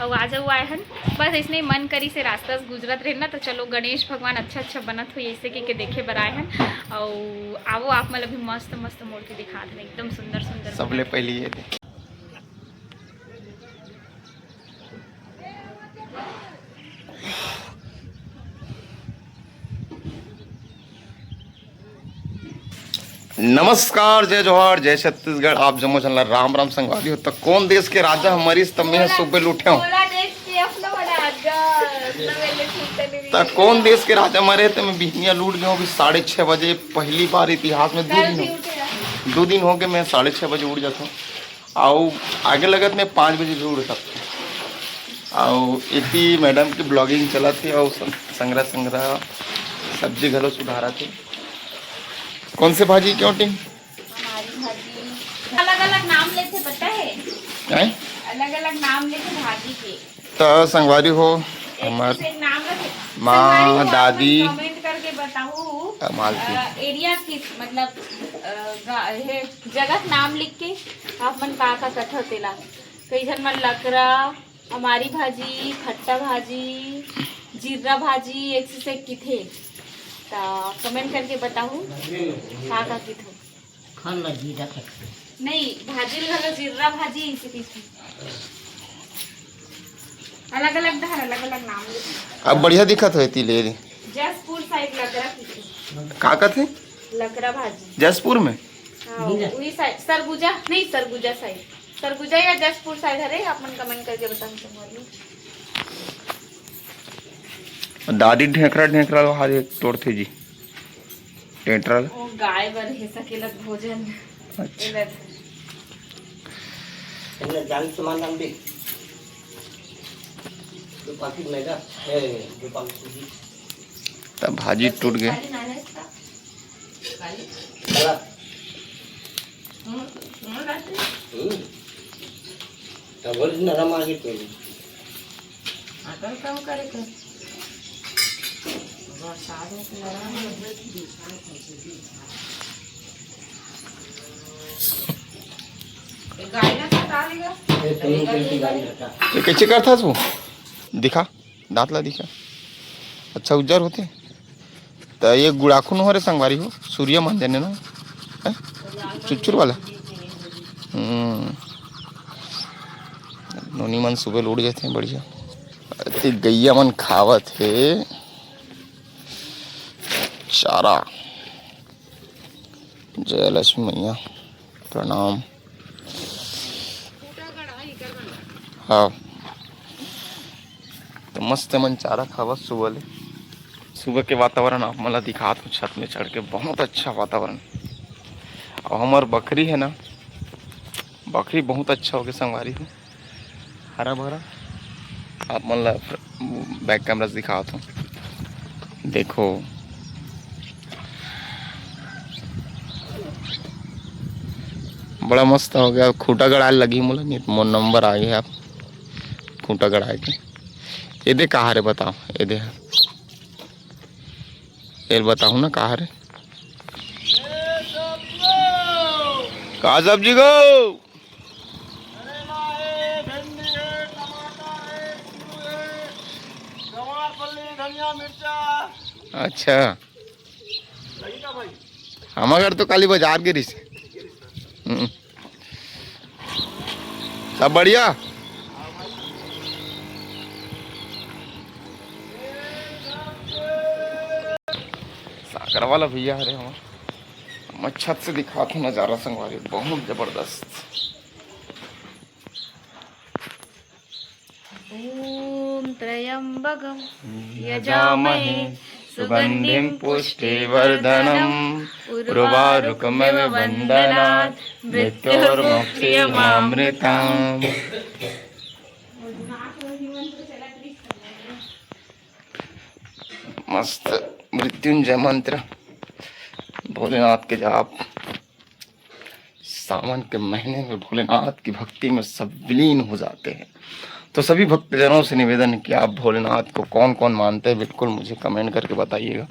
और आज वो आए हन बस इसने मन करी से रास्ता से गुजरत रहे ना, तो चलो गणेश भगवान अच्छा बनत हुई ऐसे के देखे बर आए हन। और आवो आप मतलब भी मस्त मस्त मूर्ति दिखा दें, एकदम सुंदर सुंदर। सबले पहले ये दे। नमस्कार, जय जोहार, जय छत्तीसगढ़। आप जम्मू चल राम राम संगवारी हो। तो कौन देश के राजा हमारी तमें सुबह लूटे हो? तो कौन देश के राजा मरे थे? मैं बिहनिया लूट गया हूँ 6:30 बजे। पहली बार इतिहास में 2 दिन हो गए मैं 6:30 बजे उठ जाता हूँ। और आगे लगत मैं 5 बजे भी उड़ सकता हूँ। और इतनी मैडम की ब्लॉगिंग चला थी और संग्रह सब्जी घलो सुधारा थे। कौन से भाजी क्यों टीम? हमारी भाजी अलग अलग नाम लेते पता है? अलग अलग नाम लेते भाजी के। तो संगवारी हो हमारे माँ दादी कमेंट करके बताओ एरिया किस मतलब जगह नाम लिख के आप मन का कथा तेला। कई जन मन लकड़ा, हमारी भाजी, खट्टा भाजी, जीरा भाजी, एक से किथे तो कमेंट करके बताओ का किथे खान लगी नहीं भाजी लगा जीरा भाजी इसे किथे अलग अलग नाम लिख। अब बढ़िया दिखत होती ले जसपुर साइड लकड़ा किथे का कथे लकड़ा भाजी जसपुर में। हाँ वही साइड सरगुजा नहीं सरगुजा साइड सरगुजा या जसपुर साइड है। आप मन कमेंट करके बताओ। दादी ढेकरा हर एक तोड़ते जी टेंटरा ओ गाय बर है सकेलत भोजन। अच्छा इन्हें जान सामान नाम दे जो पाकी लेगा है जो पाकी तब भाजी टूट गए। चला तब बोल ना मांगे तो अकल कम करे कर ये कैसे करता तू? दिखा दांत ला दिखा। अच्छा उज्जर होते तो ये गुड़ाखुन हो रे संगवारी हो सूर्य मान देने ना चुचुर वाला। नोनी मन सुबह उड़ जाते हैं बढ़िया। गैया मन खावत है चारा। जय लक्ष्मी मैया प्रणाम। हाँ तो मस्त मन चारा खावत सुबह ले। सुबह के वातावरण आप मला दिखा तो छत में चढ़ के बहुत अच्छा वातावरण। और हमार बकरी है ना, बकरी बहुत अच्छा हो गया संगवारी हो, हरा भरा। आप मन बैक कैमरा से दिखा तो देखो बड़ा मस्त हो गया। खूंटा गड़ाए लगी मोला नहीं मोर नंबर आ गया। आप खूंटा गड़ाए के ये दे कहाँ रे बताओ। ये दे ये बताओ ना कहाँ रे कहाँ सब्जी गो। अच्छा हमारे घर तो काली बाजार गिरी से। सब बढ़िया। सागर वाला भैया अरे हम छत से दिखाते नजारा संगवारी बहुत जबरदस्त। ओम त्र्यंबकम यजामहे सुगंधिं पुष्टिवर्धनम् उर्वारुकमिव वन्दनात् मृत्योर्मुक्षीयमामृताम्। मस्त मृत्युंजय मंत्र भोलेनाथ के जाप। सावन के महीने में भोलेनाथ की भक्ति में सब विलीन हो जाते हैं। तो सभी भक्तजनों से निवेदन कि आप भोलेनाथ को कौन कौन मानते हैं बिल्कुल मुझे कमेंट करके बताइएगा।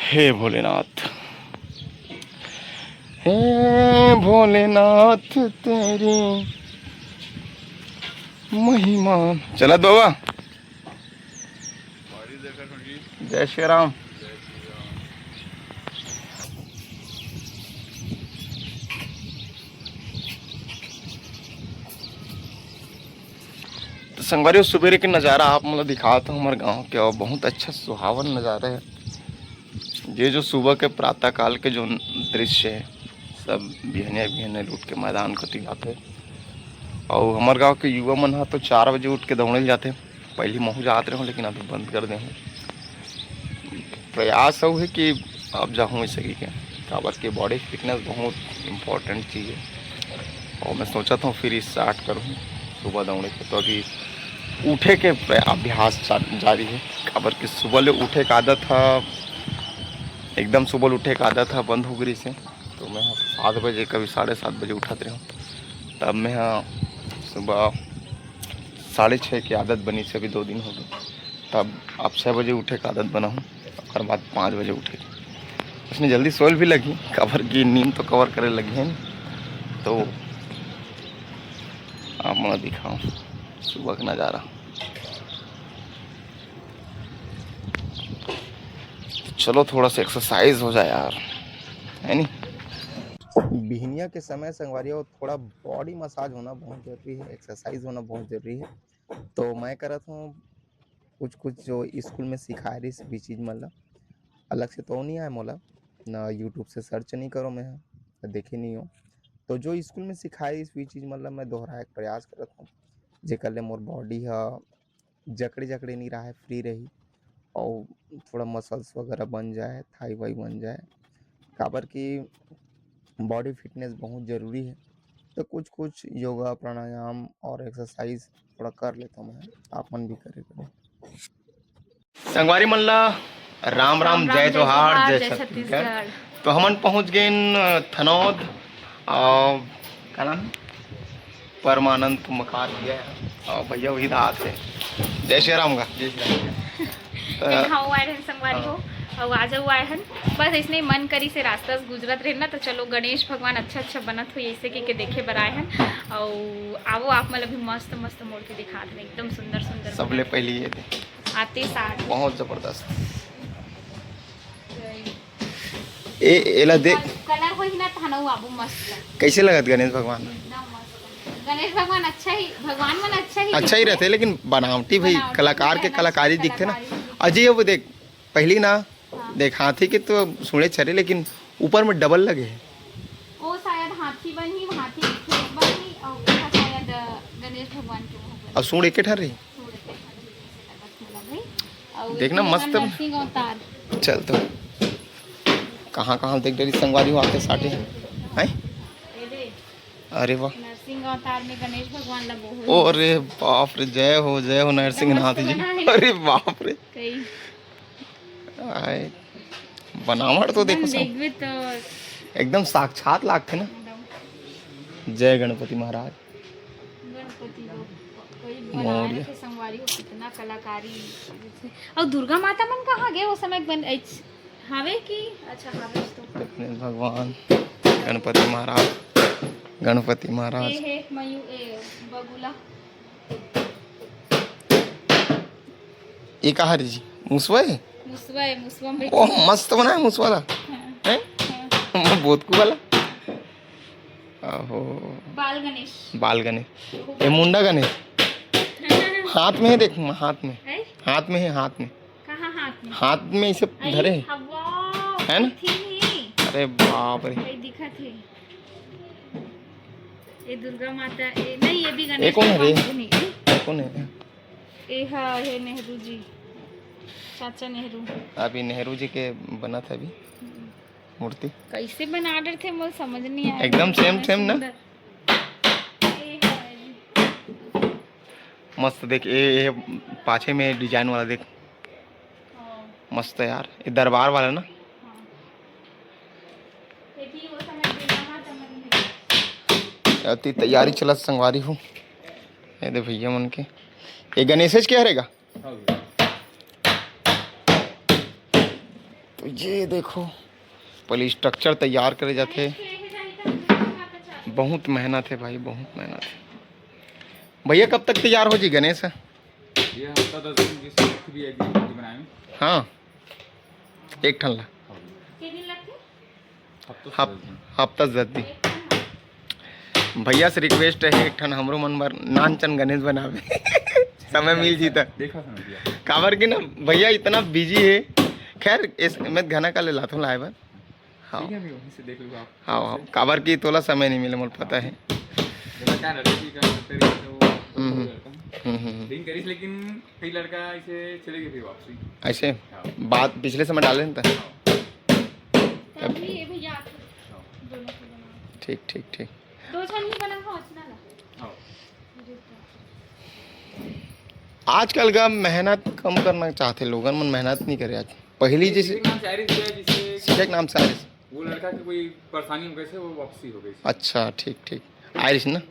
हे भोलेनाथ, हे भोलेनाथ तेरी महिमा चलत बाबा। जय श्री राम। तो संगवारी सुबेरे के नज़ारा आप मतलब दिखाता हूँ हमारे गांव के, और बहुत अच्छा सुहावन नज़ारा है ये जो सुबह के प्रातः काल के जो दृश्य है। सब बिहने बिहने लूट के मैदान को जाते, और हमारे गांव के युवा मन तो 4 बजे उठ के दौड़े जाते। पहले महू जाते रहो लेकिन अभी बंद कर दे। प्रयास हो है कि अब जाऊँ इस के काबर के बॉडी फिटनेस बहुत इम्पोर्टेंट चीज़ है, और मैं सोचा था फिर स्टार्ट करूँ सुबह दौड़े के। तो अभी उठे के अभ्यास जारी है, काबर की सुबह उठे का आदत था, एकदम सुबह उठे का आदत था बंद हो गई से। तो मैं 7 बजे कभी 7:30 बजे उठाते रहा, तब मैं सुबह 6:30 की आदत बनी से अभी 2 दिन हो गए। तब अब 6 बजे उठे का आदत बना हूँ, और बाद 5 बजे उठे। उसने जल्दी सोल भी लगी, कवर की नींद तो कवर करे लगी है। तो आप मैं दिखाऊँ सुबह का नज़ारा। चलो थोड़ा सा एक्सरसाइज हो जाए यार, है नहीं। बिहनिया के समय संगवारियों थोड़ा बॉडी मसाज होना बहुत ज़रूरी है, एक्सरसाइज होना बहुत ज़रूरी है। तो मैं कर रहा हूँ कुछ जो स्कूल में सिखाए रही सभी चीज़, मतलब अलग से तो नहीं आया मोला ना, यूट्यूब से सर्च नहीं करो मैं देखे नहीं हो। तो जो स्कूल में सिखाए सभी चीज़ मतलब मैं दोहराए प्रयास कर रहा हूँ, जेकर ले मोर बॉडी जकड़े जकड़े नहीं रहा है, फ्री रही, और थोड़ा मसल्स वगैरह बन जाए, थाई वाई बन जाए, काबर की बॉडी फिटनेस बहुत ज़रूरी है। तो कुछ योगा प्राणायाम और एक्सरसाइज थोड़ा कर लेता हूँ मैं, आप मन भी करे करो। संगवारी मल्ला राम राम, जय जोहार, जय छत्तीसगढ़। तो हमन पहुँच गए थनौद, और क्या नाम परमानंद मकार दिया है, और भैया वही रात है। जय श्री राम का। संगवारी हो और आज आए हन बस इसने मन करी से रास्ता से गुजरत रहे ना, तो चलो गणेश भगवान अच्छा बनत हो ऐसे के देखे बर आए हन। और आवो आप मतलब भी मस्त मस्त मूर्ति दिखा दे, एकदम सुंदर सुंदर। सबले पहले ये दे आते साथ बहुत जबरदस्त एला देख कलर होई ना थानऊ आबू मस्त। कैसे लगत गणेश भगवान? गणेश भगवान अच्छा ही भगवान मन अच्छा ही रहते, लेकिन बनावटी भाई कलाकार के कलाकारी दिखते ना। अजय वो देख पहली ना देख हाथी के तो सुने चरे, लेकिन ऊपर में डबल लगे है। वो शायद हाथी बनी, हाथी बनी, और शायद गणेश भगवान के और सूंड एक ठहर रही। देखना मस्त चल। तो कहाँ देख रही संगवारी आते साटे हैं। अरे वाह, नरसिंह अवतार में गणेश भगवान लगो। ओ अरे बाप रे, जय हो नरसिंह नाथ जी। अरे बाप रे, बनावट तो देखो तो एकदम साक्षात लागते ना। जय गणपति महाराज। गणपति संगवारी हो कितना कलाकारी। और दुर्गा माता मन कहाँ गए वो समय बन हावे की? अच्छा हावे तो भगवान गणपति महाराज हे मयू ए बगुला। ये कहाँ रे जी? मुसवा में ओह मस्त बना है मुसवा वाला है। बोधकू वाला आहो बाल गणेश ये मुंडा गणेश हाथ में है, देख हाथ में है। कहाँ हाथ में इसे धरे है ना। अरे बाप रे, दिखा थे ये दुर्गा माता नहीं, ये भी गणेश। ये कौन है रे? कौन है? ये नेहरू जी, चाचा नेहरू। अभी नेहरू जी के बना था अभी मूर्ति। कैसे बना रहे थे मुझे समझ नहीं आया। एकदम सेम ना, मस्त देख ये पाछे में डिजाइन वाला देख, मस्त है यार। ये दरबार वाला ना। अति तैयारी चलत संगवारी हूँ। ये दे भैया मन के ये गणेश क्या रहेगा। तो ये देखो पहले स्ट्रक्चर तैयार करे जाते, बहुत मेहनत है भाई, बहुत मेहनत है। भैया कब तक तैयार हो जी गणेश? ये हफ्ता 10 दिन जिस वक्त भी एक दिन बनाए में हाँ एक ठन ला कितने लगते? हफ्ता 10 दिन। भैया से रिक्वेस्ट है एक ठन हमरो मन भर नान चन गणेश बनावे समय मिल जीता देखा समझ गया। काबर की ना भैया इतना बिजी है। खैर इस मैं घना का ले लाता हूँ लाए बार। हाँ ठीक है अभी वहीं से देख लो आप। हाँ हाँ काबर की तोला समय नहीं मिले मुझे पता है। जब क्या लड़की का करते रहे तो हम्म। दिन करीस लेकिन कई लड़का ऐसे चले गए फिर वापसी। ऐसे बात पिछले समय डाले ना था। तभी ये भैया दोनों को बना ठीक ठीक ठीक। 2 छन ही बना हो अच्छा ना। हाँ आजकल का मेहनत कम करना चाहते लोगन मन मेहनत नहीं करे आज पहली जैसे एक नाम से आयरिस है जिससे सीधे नाम से आयरिस। वो लड़का की कोई परेशानी हो गई से वो वापसी हो गई। अच्छा ठीक ठीक आयरिस ना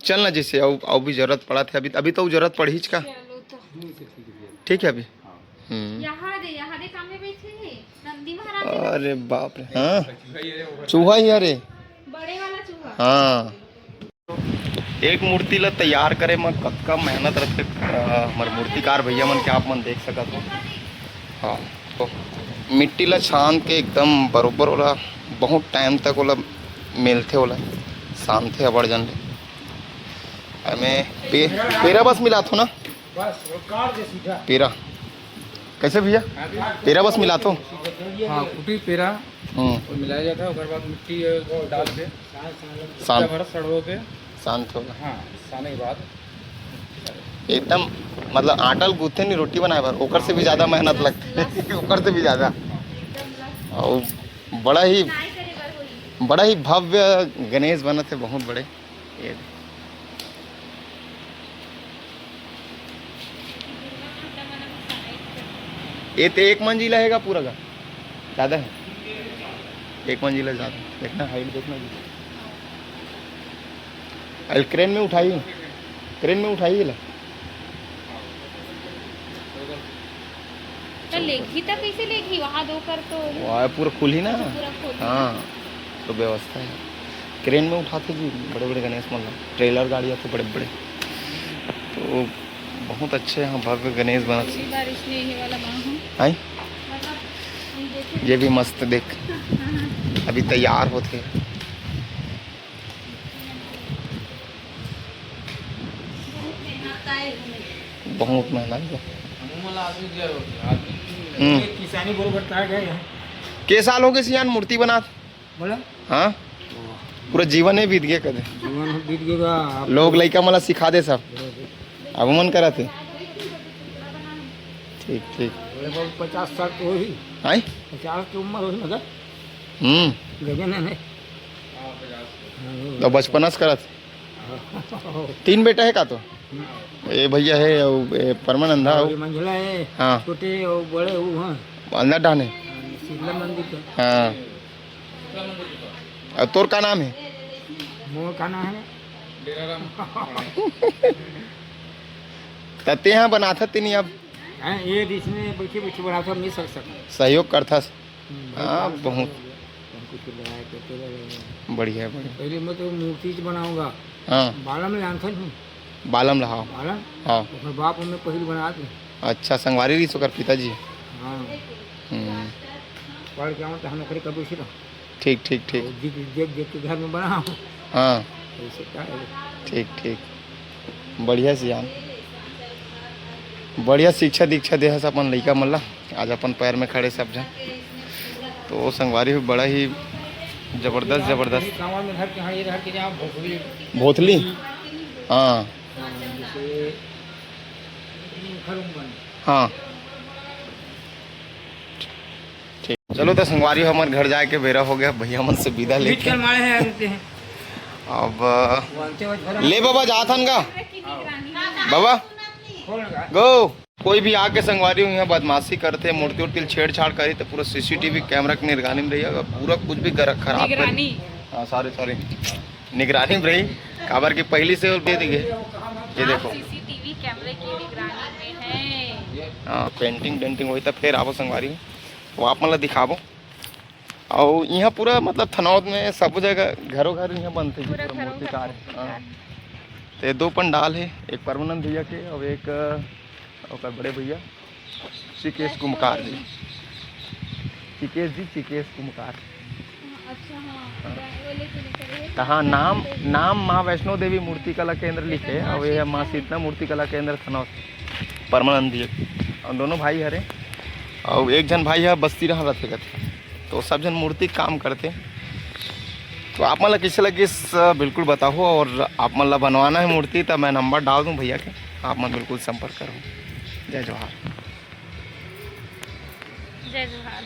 चलना जैसे अब भी जरूरत पड़ा था अभी तो जरूरत पड़ी का चलो तो ठीक है अभी। यहाँ दे सामने बैठे हैं नंदी महाराज। अरे बाप रे हाँ चूहा ही अरे बड़े वाला चूहा। हाँ एक मूर्ति ला तैयार करे में कतका मेहनत रखते हमारे मूर्तिकार भैया मन के आप मन देख सकत हो। हाँ तो मिट्टी ला छान के एकदम बरोबर होला बहुत टाइम तक होला मिलते होला शांति अबड़ जन ले हमें पेरा बस मिला थो ना पेरा कैसे भैया पेरा बस मिला तो हाँ कुटी पेरा और मिलाया जाता है उसके बाद मिट्टी को डाल के शांत सड़ों पे शांत होगा। हाँ साने के बाद एकदम मतलब आटल गूथे नहीं रोटी बनाए बार ओकर से भी ज़्यादा मेहनत लगती है ओकर से भी ज़्यादा। और बड़ा ही भव्य गणेश बना थे बहुत बड़े। ये तो एक मंजिला हैगा पूरा का ज़्यादा है एक मंजिला ज़्यादा देखना हाइट देखना जी। क्रेन में उठाइए ला तो लेगी तो कैसे लेगी वहाँ दो कर तो वहाँ पूरा खुली ना। पूरा खोल हाँ तो व्यवस्था है क्रेन में उठाते जी बड़े बड़े गणेश मतलब ट्रेलर गाड़ियाँ थे बड़े बड़े तो बहुत अच्छे यहाँ भव्य गणेश बना थे। बारिश में ये वाला आई ये भी मस्त देख अभी तैयार होते बहुत मेहनत किसानी बरोबर तार गए के साल हो गए सियान मूर्ति बना बोला हाँ पूरा जीवन ही बीत गया कदे जीवन बीत गया लोग लड़का मला सिखा दे सब अब मन करा थे ठीक ठीक 50 साल तो ही आई 50 की उम्र होगी मगर गजन है तो बचपना से करा थे 3 बेटा है का तो ये भैया है और परमानंदा मंझला है हाँ छोटे और बड़े वो हैं अंदर डाने शीतला मंदिर का हाँ और तोर का नाम है मोर का नाम है तते यहाँ बनाता ते नहीं अब ये इसमें बैठे बैठे बना था नहीं सक सकता सहयोग करता हाँ बहुत कुछ बनाया करते रहे बढ़िया बढ़िया पहले मैं तो मूर्ति बनाऊंगा हाँ बाला में जानता हूँ बालम रहा बाला हाँ उसमें बाप में पहले बना थे अच्छा संगवारी रही सोकर पिताजी हाँ पढ़ के आऊँ तो हम नौकरी कभी से ठीक ठीक ठीक देख देख के घर में बना हूँ हाँ ऐसे क्या है ठीक ठीक बढ़िया से जान बढ़िया शिक्षा दीक्षा दे है अपन लड़का मल्ला आज अपन पैर में खड़े सब जन तो संगवारी भी बड़ा ही जबरदस्त गाँव में घर के हाँ ये घर के जहाँ भोसड़ी भोथली हाँ जैसे घर बन हाँ ठीक चलो तो संगवारी हमारे घर जाए के बेरा हो गया भैया मन से विदा लेके मारे हैं अब ले बाबा जाथन का बाबा गो कोई भी आके संगवारी यहाँ बदमाशी करते मूर्ति उर्ति छेड़छाड़ करी तो पूरा सीसीटीवी कैमरा की निगरानी में रहिएगा पूरा कुछ भी खराब करी हाँ सॉरी निगरानी में रही काबर की पहली से दे दी ये देखो सीसीटीवी कैमरे की निगरानी में है। हाँ पेंटिंग डेंटिंग हुई तो फिर आवो संगवारी में वो आप मतलब दिखाबो और यहाँ पूरा मतलब थनौत में सब जगह घरों घर यहाँ बनते हैं पूरा मूर्तिकार हाँ तो ये 2 पंडाल है, एक परमानंद भैया के और एक और बड़े भैया चिकेश कुमकार जी, चिकेश कुमकार। अच्छा हाँ, वो लेके निकल रहे हैं। तो हाँ, नाम माँ वैष्णो देवी मूर्ति कला केंद्र लिखे और ये माँ शीतला मूर्ति कला केंद्र थनौत परमानंद भैया। और दोनों भाई हरे और एक जन भाई है बस्ती रहा रहते गए, तो सब जन मूर्ति काम करते। तो आप मतलब कैसे लगे बिल्कुल बताओ, और आप मतलब बनवाना है मूर्ति तो मैं नंबर डाल दूँ भैया के, आप मतलब बिल्कुल संपर्क करो। जय जोहार। जय जोहार।